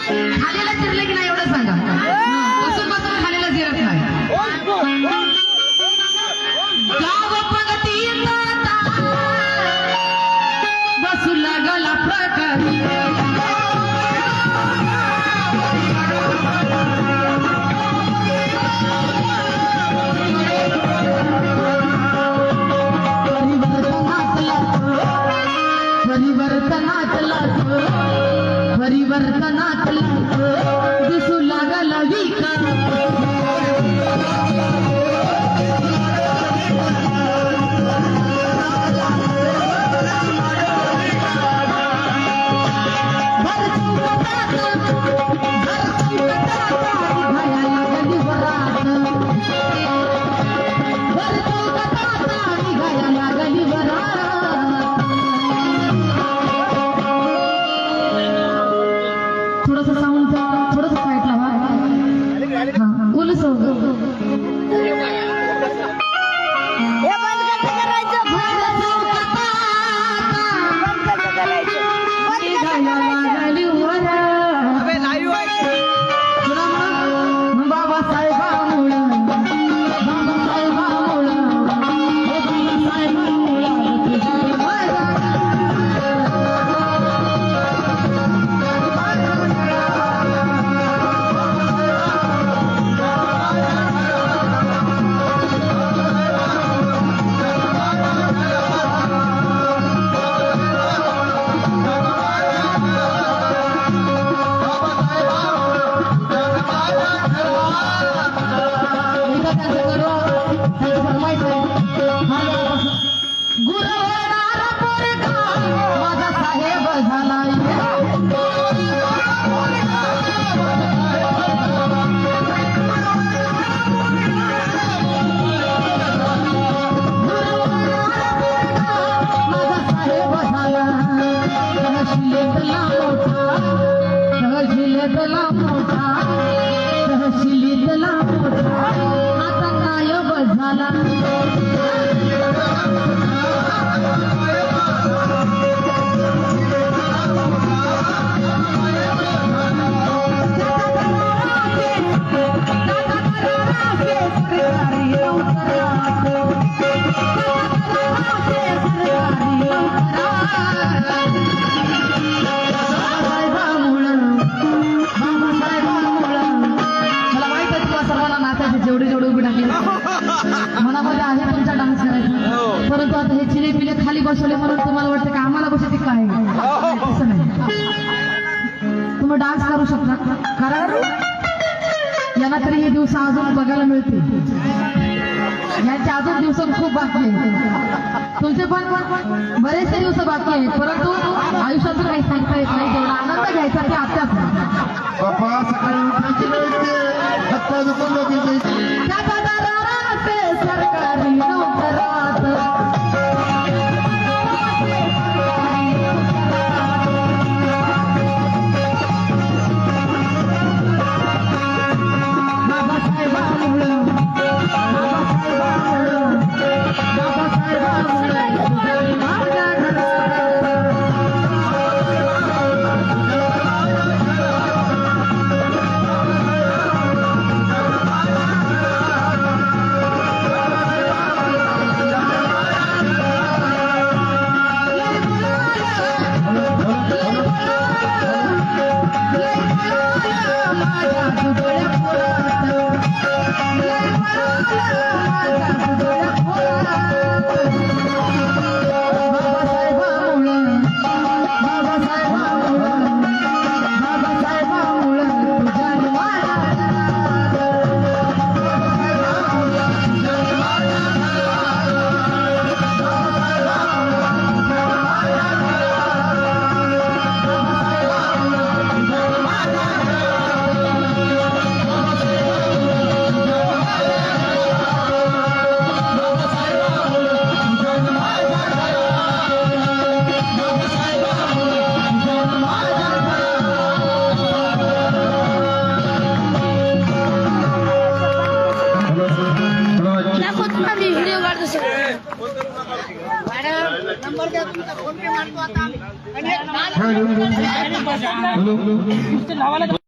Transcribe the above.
खालीला चिरले की नाही एवढं सांगा. बसून बसून खालीला जिरत नाही. गाव प्रगतीत बसू लागला प्रगती. परिवर्तनातला दिसू लागला विकास. थोडंसं साऊंड थोडंसं साईड लावा. हा बोलू तहसीलीतला मोठा आता नायब झाला. मनामध्ये आहे तुमचा डान्स करायचा, परंतु आता हे चिले पिले खाली बसवले म्हणून तुम्हाला वाटतं की आम्हाला बसते काय? तसं नाही, तुम्ही डान्स करू शकता. कारण यांना तरी हे दिवस अजून बघायला मिळते. यांचे अजून दिवस खूप बाकी आहे. तुमचे पण बरेचसे दिवस बाकी आहेत, परंतु आयुष्यातून काही सांगता येत नाही. तेवढा आनंद घ्यायचा ते आत्ताच. सरकारी नोकरात नंबर द्या तुमचा, फोन पे मारतो आता आम्ही. आणि एक